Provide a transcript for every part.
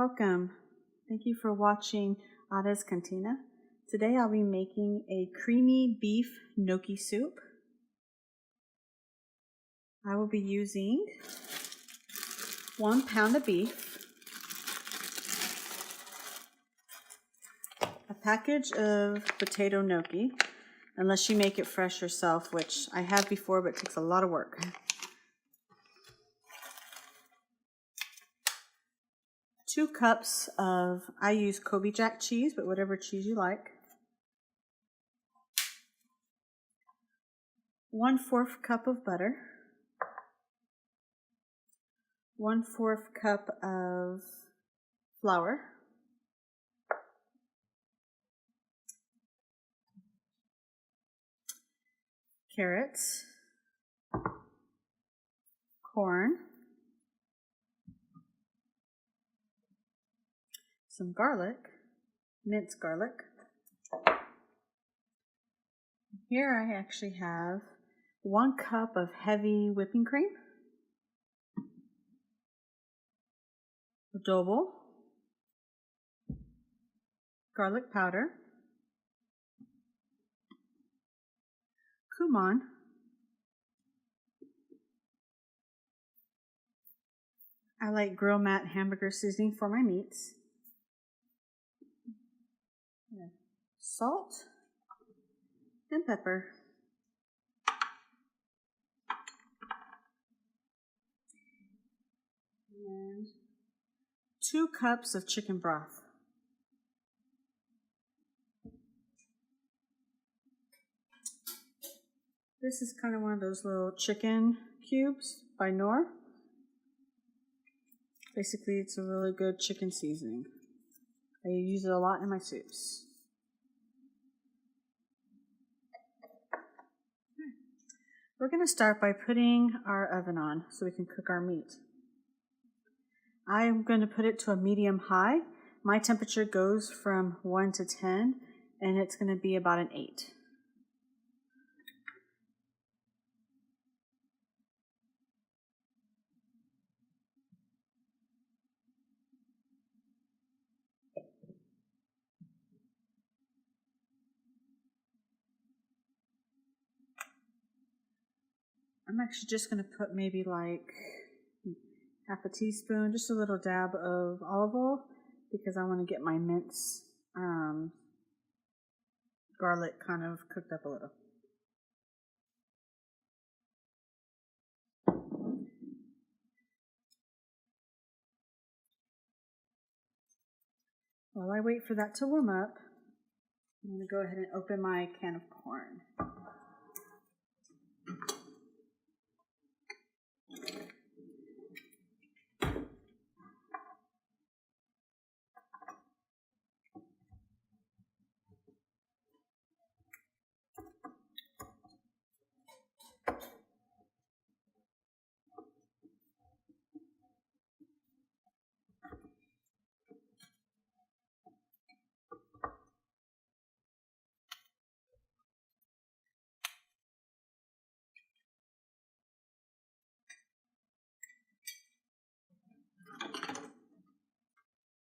Welcome. Thank you for watching Ada's Cantina. Today I'll be making a creamy beef gnocchi soup. I will be using 1 pound of beef, a package of potato gnocchi, unless you make it fresh yourself, which I have before, but it takes a lot of work. 2 cups of, I use Colby Jack cheese, but whatever cheese you like. 1/4 cup of butter. 1/4 cup of flour. Carrots. Corn. Some garlic, minced garlic. Here I actually have 1 cup of heavy whipping cream, adobo, garlic powder, Cumin, I like grill mat hamburger seasoning for my meats, salt, and pepper. And 2 cups of chicken broth. This is kind of one of those little chicken cubes by Knorr. Basically, it's a really good chicken seasoning. I use it a lot in my soups. We're going to start by putting our oven on so we can cook our meat. I'm going to put it to a medium-high. My temperature goes from 1 to 10, and it's going to be about an 8. I'm actually just going to put maybe like half a teaspoon, just a little dab of olive oil, because I want to get my minced garlic kind of cooked up a little. While I wait for that to warm up, I'm going to go ahead and open my can of corn.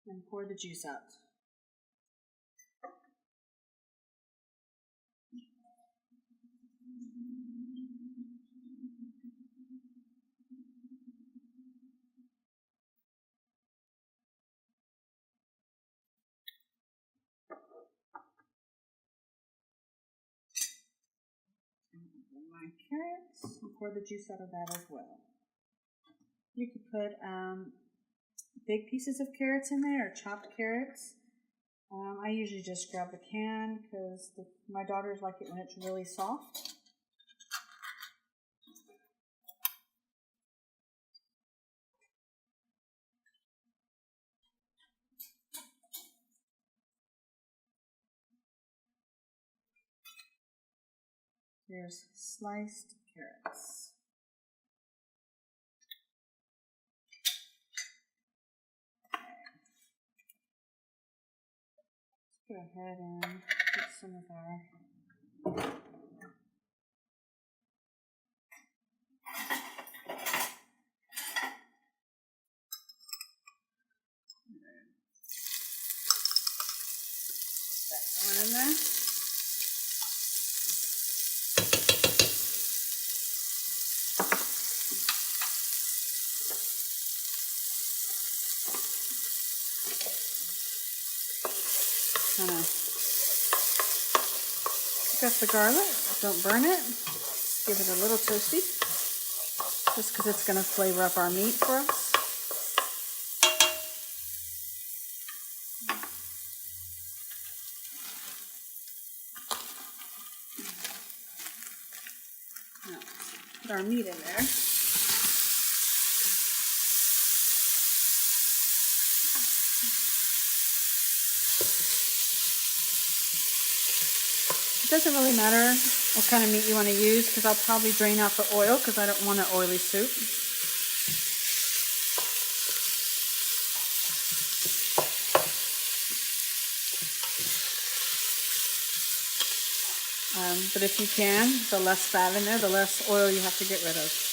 And pour the juice out. My carrots, and pour the juice out of that as well. You could put big pieces of carrots in there, or chopped carrots. I usually just grab the can because my daughters like it when it's really soft. Here's sliced carrots. Go ahead and put some of our That going in there. Kind of pick up the garlic. Don't burn it. Give it a little toasty, just because it's going to flavor up our meat for us. Now, put our meat in there. It doesn't really matter what kind of meat you want to use, because I'll probably drain out the oil because I don't want an oily soup. But if you can, the less fat in there, the less oil you have to get rid of.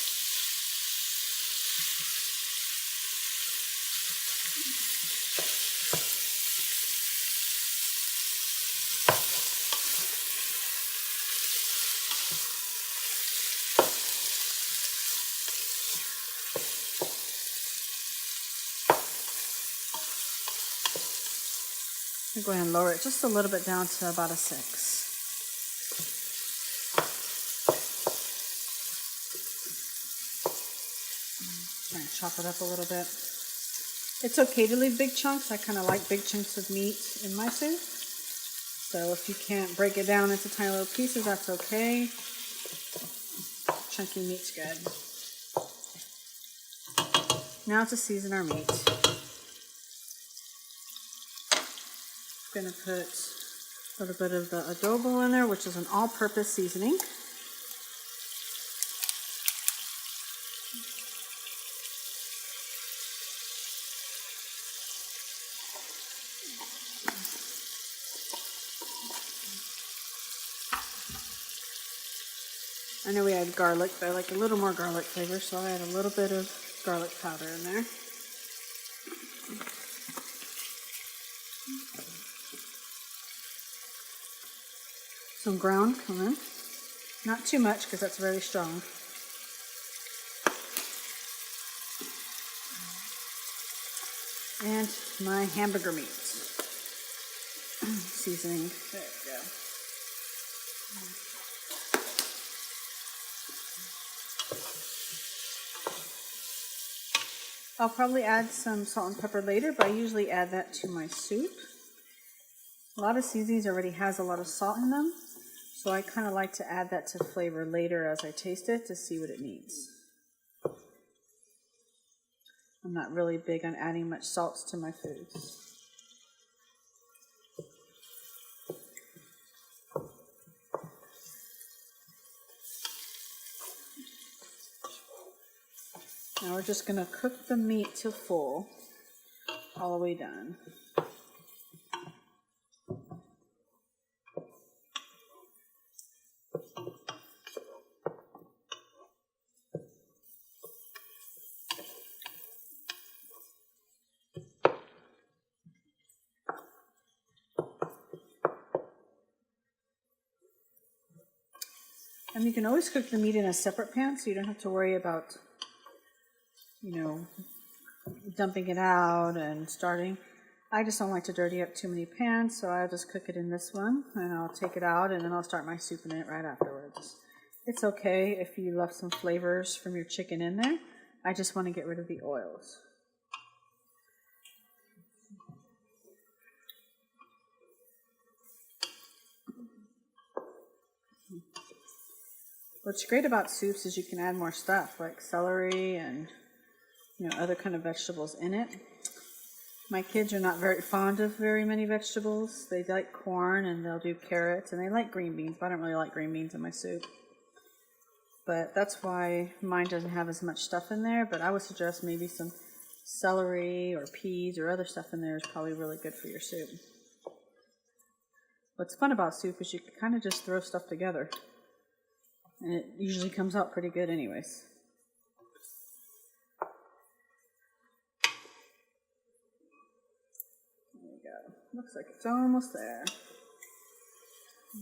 I'm going to lower it just a little bit down to about a 6. Try and chop it up a little bit. It's okay to leave big chunks. I kind of like big chunks of meat in my soup. So if you can't break it down into tiny little pieces, that's okay. Chunky meat's good. Now to season our meat. I'm going to put a little bit of the adobo in there, which is an all-purpose seasoning. I know we had garlic, but I like a little more garlic flavor, so I add a little bit of garlic powder in there. Some ground cumin. Not too much because that's very strong. And my hamburger meat. Seasoning. There we go. I'll probably add some salt and pepper later, but I usually add that to my soup. A lot of seasonings already has a lot of salt in them, so I kind of like to add that to flavor later as I taste it to see what it needs. I'm not really big on adding much salts to my foods. Now we're just going to cook the meat till full, all the way done. And you can always cook the meat in a separate pan, so you don't have to worry about, dumping it out and starting. I just don't like to dirty up too many pans, so I'll just cook it in this one, and I'll take it out, and then I'll start my soup in it right afterwards. It's okay if you left some flavors from your chicken in there. I just want to get rid of the oils. What's great about soups is you can add more stuff, like celery and other kind of vegetables in it. My kids are not very fond of very many vegetables. They like corn, and they'll do carrots, and they like green beans, but I don't really like green beans in my soup. But that's why mine doesn't have as much stuff in there, but I would suggest maybe some celery or peas or other stuff in there is probably really good for your soup. What's fun about soup is you can kind of just throw stuff together, and it usually comes out pretty good anyways. There we go. Looks like it's almost there. All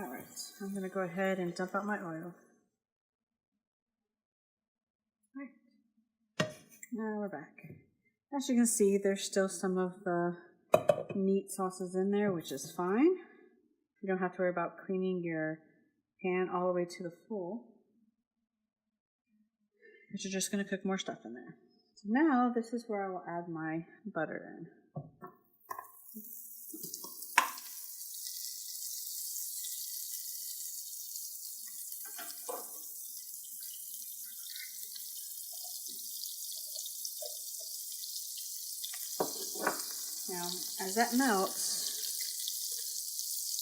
right, I'm going to go ahead and dump out my oil. All right, now we're back. As you can see, there's still some of the meat sauces in there, which is fine. You don't have to worry about cleaning your pan all the way to the full, because you're just going to cook more stuff in there. So now this is where I will add my butter in. Now, as that melts,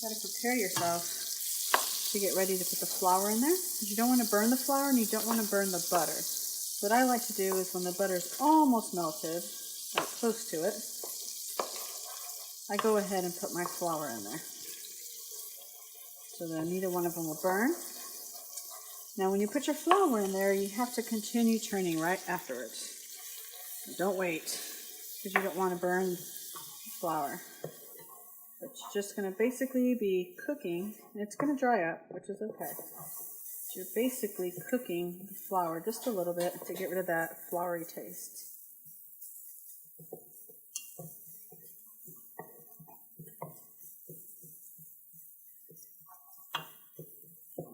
you got to prepare yourself to get ready to put the flour in there. You don't want to burn the flour and you don't want to burn the butter. So what I like to do is when the butter is almost melted, like close to it, I go ahead and put my flour in there, so that neither one of them will burn. Now when you put your flour in there, you have to continue turning right afterwards. Don't wait, because you don't want to burn the flour. But you're just going to basically be cooking, and it's going to dry up, which is okay. But you're basically cooking the flour just a little bit to get rid of that floury taste.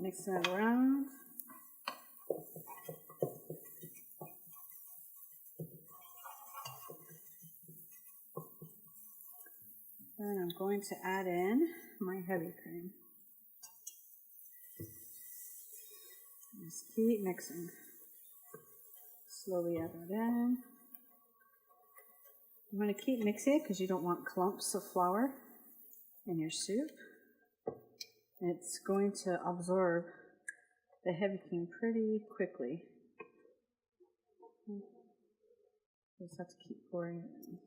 Mix that around. Then I'm going to add in my heavy cream. Just keep mixing. Slowly add that in. You want to keep mixing it because you don't want clumps of flour in your soup. It's going to absorb the heavy cream pretty quickly. Just have to keep pouring it in.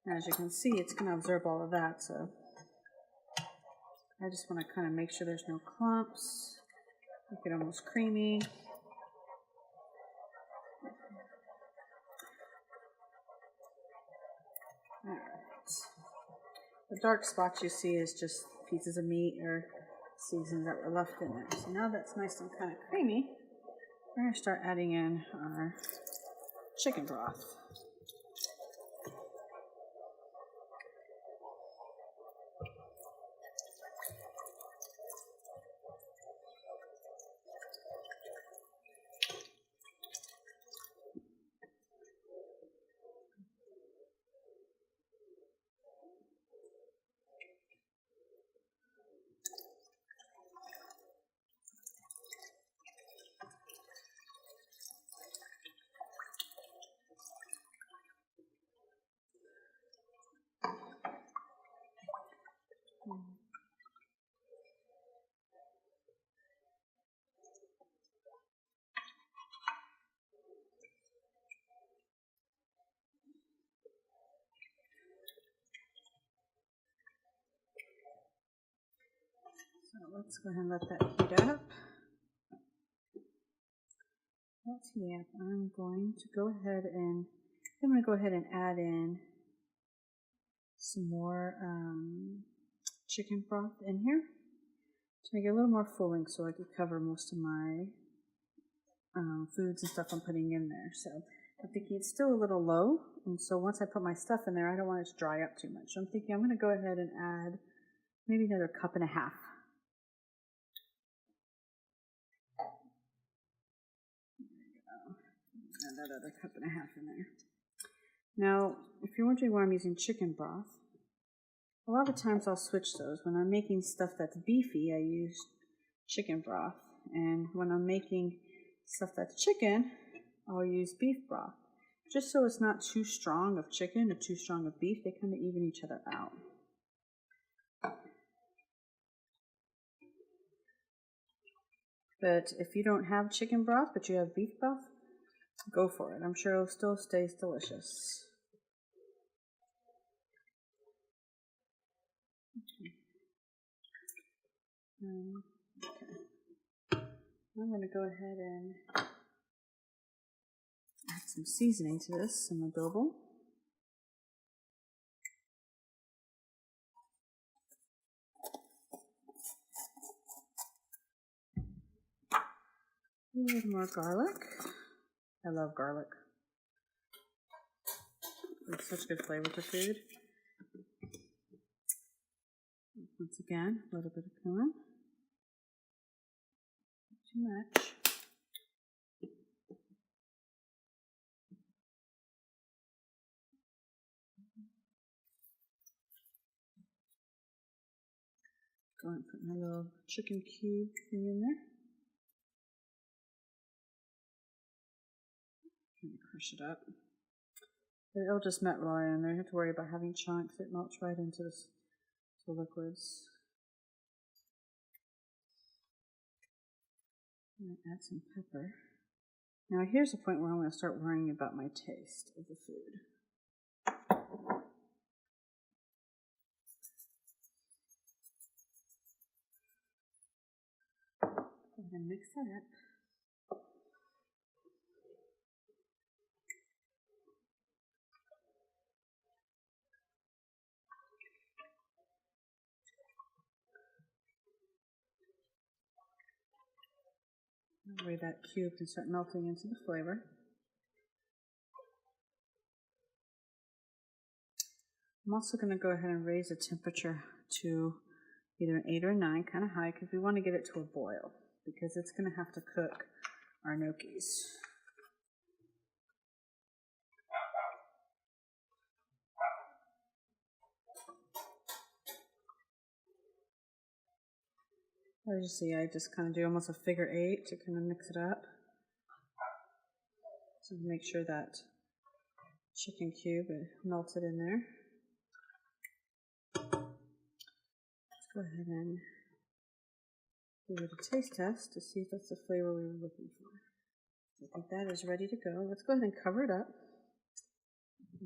As you can see, it's going to absorb all of that, so I just want to kind of make sure there's no clumps, make it almost creamy. Alright. The dark spots you see is just pieces of meat or seasonings that were left in there. So now that's nice and kind of creamy, we're going to start adding in our chicken broth. So let's go ahead and let that heat up. Let's heat up. I'm going to go ahead and add in some more chicken broth in here to make it a little more filling, so I could cover most of my foods and stuff I'm putting in there. So I'm thinking it's still a little low, and so once I put my stuff in there, I don't want it to dry up too much. So I'm thinking I'm going to go ahead and add maybe another cup and a half. Another cup and a half in there. Now, if you're wondering why I'm using chicken broth, a lot of times I'll switch those. When I'm making stuff that's beefy, I use chicken broth. And when I'm making stuff that's chicken, I'll use beef broth. Just so it's not too strong of chicken or too strong of beef, they kind of even each other out. But if you don't have chicken broth, but you have beef broth, go for it. I'm sure it'll still stay delicious. Okay. I'm going to go ahead and add some seasoning to this, some adobo. A little more garlic. I love garlic. It's such good flavor to food. Once again, a little bit of cumin. Not too much. Go and put my little chicken cube thing in there. Kind of crush it up. But it'll just melt right in there. You don't have to worry about having chunks. It melts right into the liquids. I'm going to add some pepper. Now here's the point where I'm going to start worrying about my taste of the food. Go ahead and mix that up. That way that cube can start melting into the flavor. I'm also going to go ahead and raise the temperature to either an 8 or a 9, kind of high, because we want to get it to a boil, because it's going to have to cook our gnocchis. As you see, I just kind of do almost a figure 8 to kind of mix it up. So make sure that chicken cube is melted in there. Let's go ahead and give it a taste test to see if that's the flavor we were looking for. So I think that is ready to go. Let's go ahead and cover it up.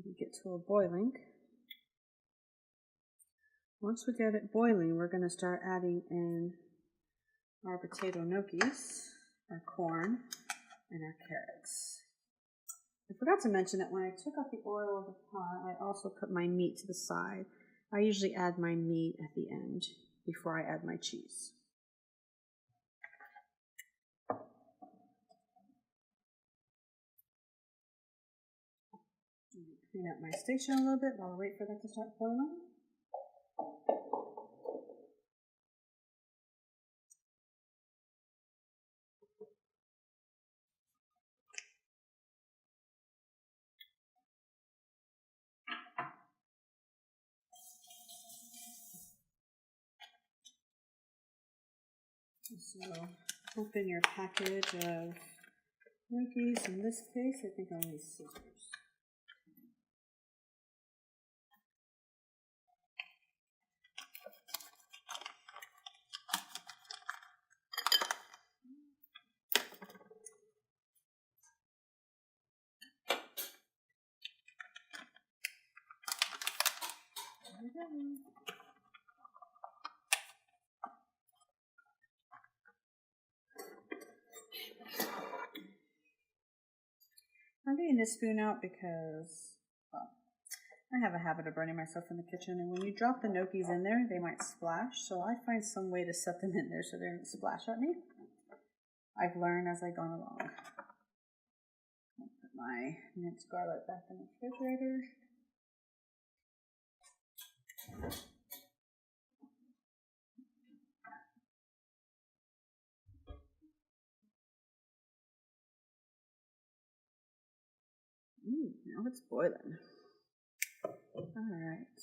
We get to a boiling. Once we get it boiling, we're going to start adding in our potato gnocchis, our corn, and our carrots. I forgot to mention that when I took out the oil of the pot, I also put my meat to the side. I usually add my meat at the end before I add my cheese. Clean up my station a little bit while I wait for that to start boiling. So open your package of gnocchis. In this case, I think I'll use scissors. There we go. I'm getting this spoon out because, well, I have a habit of burning myself in the kitchen, and when you drop the gnocchis in there, they might splash, so I find some way to set them in there so they don't splash at me. I've learned as I've gone along. I'll put my minced garlic back in the refrigerator. Now it's boiling. Alright.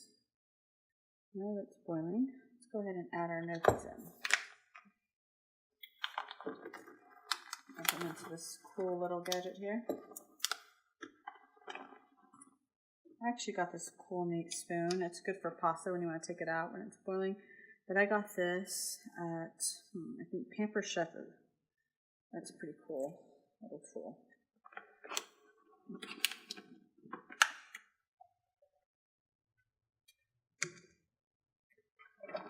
Now it's boiling. Let's go ahead and add our gnocchis in. I'll put them into this cool little gadget here. I actually got this cool neat spoon. It's good for pasta when you want to take it out when it's boiling. But I got this at, I think, Pamper Chef. That's a pretty cool little tool.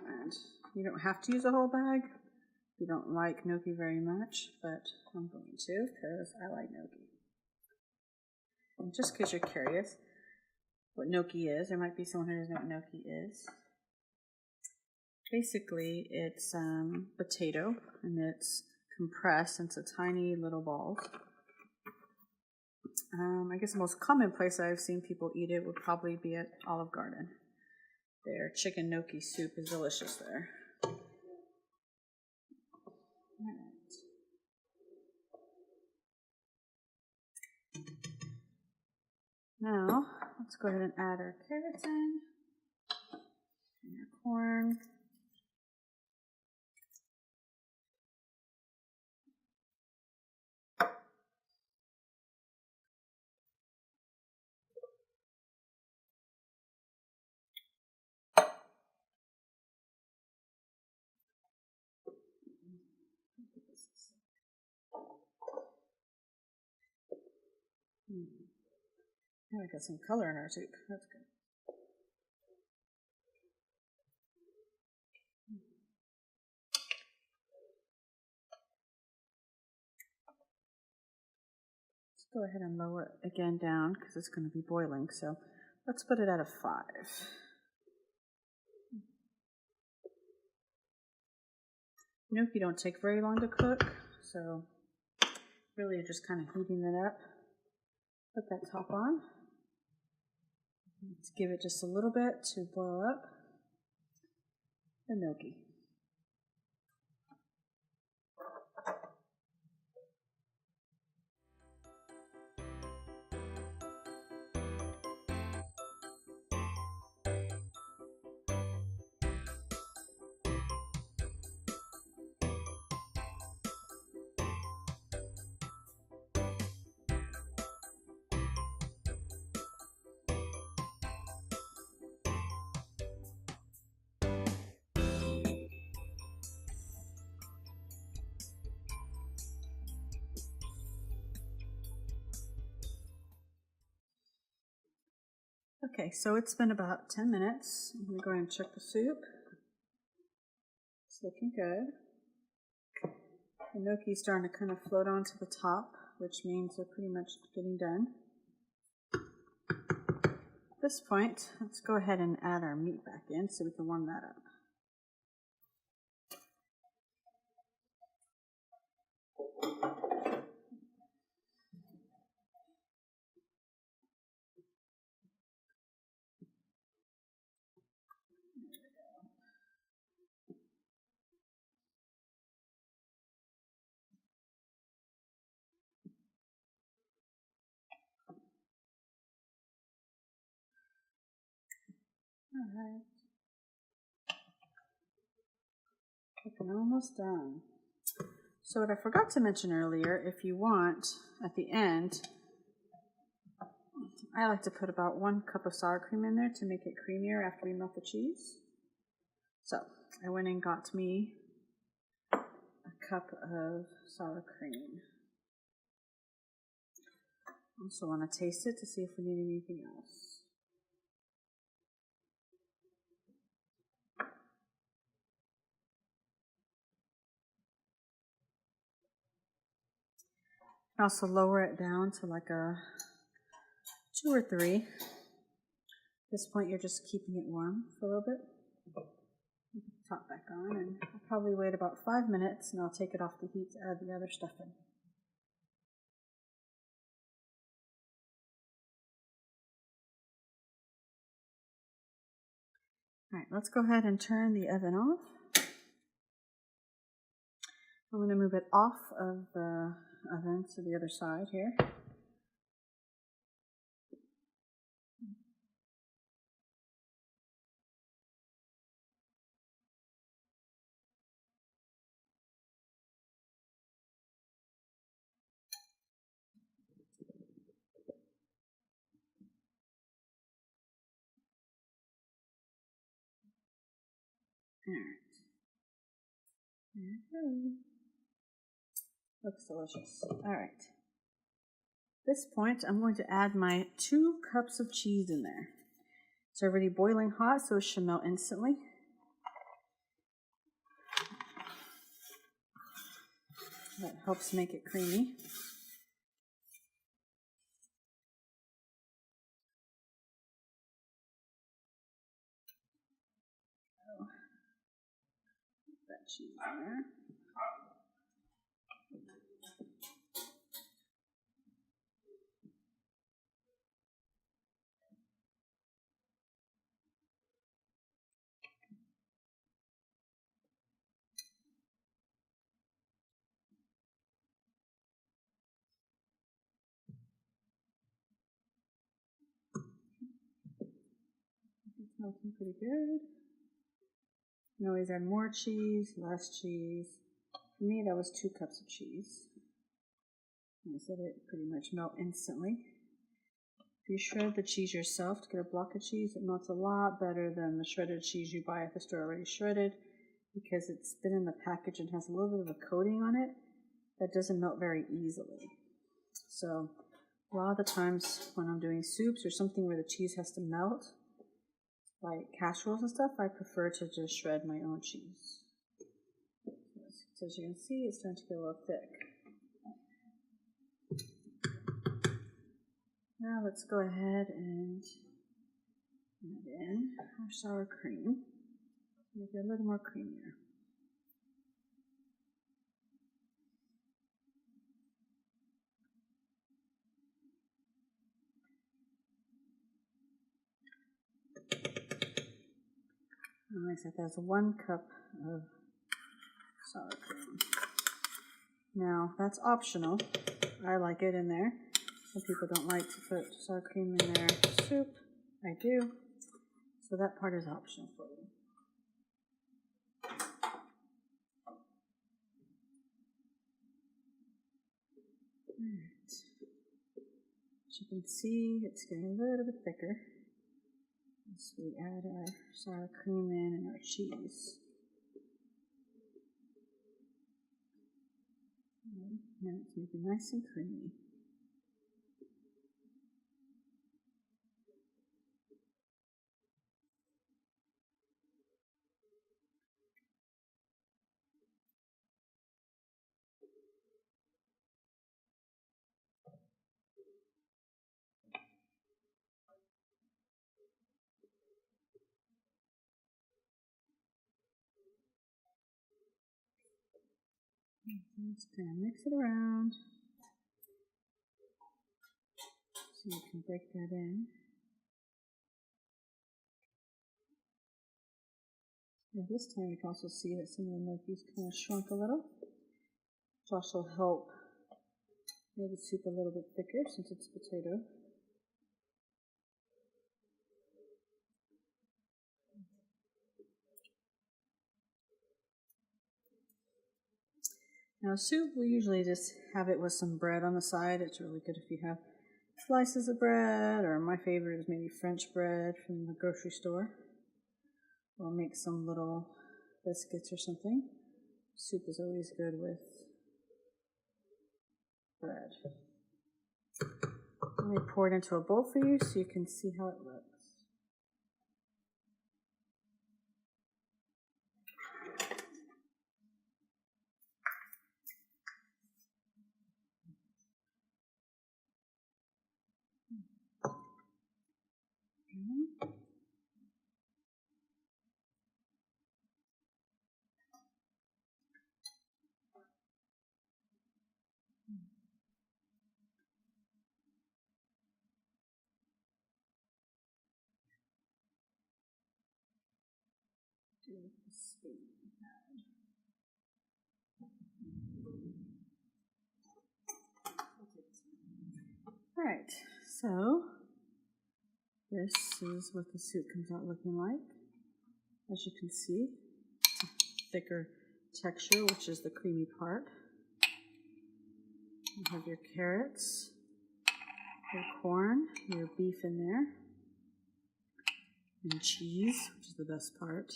And you don't have to use a whole bag, You don't like gnocchi very much, but I'm going to because I like gnocchi. And just in case you're curious what gnocchi is, there might be someone who doesn't know what gnocchi is. Basically, it's potato, and it's compressed into tiny little balls. I guess the most common place I've seen people eat it would probably be at Olive Garden. Their chicken gnocchi soup is delicious there. Alright. Now, let's go ahead and add our carrots in, and our corn. Now we got some color in our soup. That's good. Let's go ahead and lower it again down because it's going to be boiling. So let's put it at a 5. Gnocchi don't take very long to cook, so really you're just kind of heating it up. Put that top on. Let's give it just a little bit to boil up the gnocchi. Okay, so it's been about 10 minutes. I'm going to go ahead and check the soup. It's looking good. The gnocchi's starting to kind of float onto the top, which means they're pretty much getting done. At this point, let's go ahead and add our meat back in so we can warm that up. Alright. Looking almost done. So what I forgot to mention earlier, if you want, at the end, I like to put about 1 cup of sour cream in there to make it creamier after we melt the cheese. So I went and got me a cup of sour cream. Also want to taste it to see if we need anything else. Also lower it down to like a 2 or 3. At this point, you're just keeping it warm for a little bit. You can top back on, and I'll probably wait about 5 minutes, and I'll take it off the heat to add the other stuff in. All right, let's go ahead and turn the oven off. I'm going to move it off of the oven to the other side here. All right. There it goes. Looks delicious. All right. At this point, I'm going to add my 2 cups of cheese in there. It's already boiling hot, so it should melt instantly. That helps make it creamy. Put that cheese in there. It's melting pretty good. You can always add more cheese, less cheese. For me, that was 2 cups of cheese. I said it pretty much melt instantly. If you shred the cheese yourself to get a block of cheese, it melts a lot better than the shredded cheese you buy at the store already shredded, because it's been in the package and has a little bit of a coating on it that doesn't melt very easily. So a lot of the times when I'm doing soups or something where the cheese has to melt, like casseroles and stuff, I prefer to just shred my own cheese. So as you can see, it's starting to get a little thick. Now let's go ahead and add in our sour cream. Make it a little more creamier. And like I said, that's 1 cup of sour cream. Now, that's optional. I like it in there. Some people don't like to put sour cream in their soup. I do. So that part is optional for you. Alright. As you can see, it's getting a little bit thicker as we add our sour cream in and our cheese. Now it's going to be nice and creamy. Just going to mix it around so you can break that in. Now this time you can also see that some of the gnocchis kind of shrunk a little, which also help make the soup a little bit thicker since it's potato. Now soup, we usually just have it with some bread on the side. It's really good if you have slices of bread, or my favorite is maybe French bread from the grocery store. Or make some little biscuits or something. Soup is always good with bread. Let me pour it into a bowl for you so you can see how it looks. Do the spoon. Alright, so this is what the soup comes out looking like. As you can see, it's a thicker texture, which is the creamy part. You have your carrots, your corn, your beef in there, and cheese, which is the best part.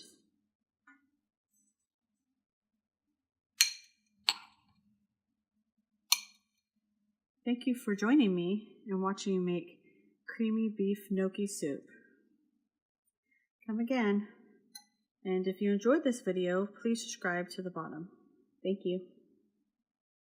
Thank you for joining me and watching me make creamy beef gnocchi soup. Come again. And if you enjoyed this video, please subscribe to the bottom. Thank you.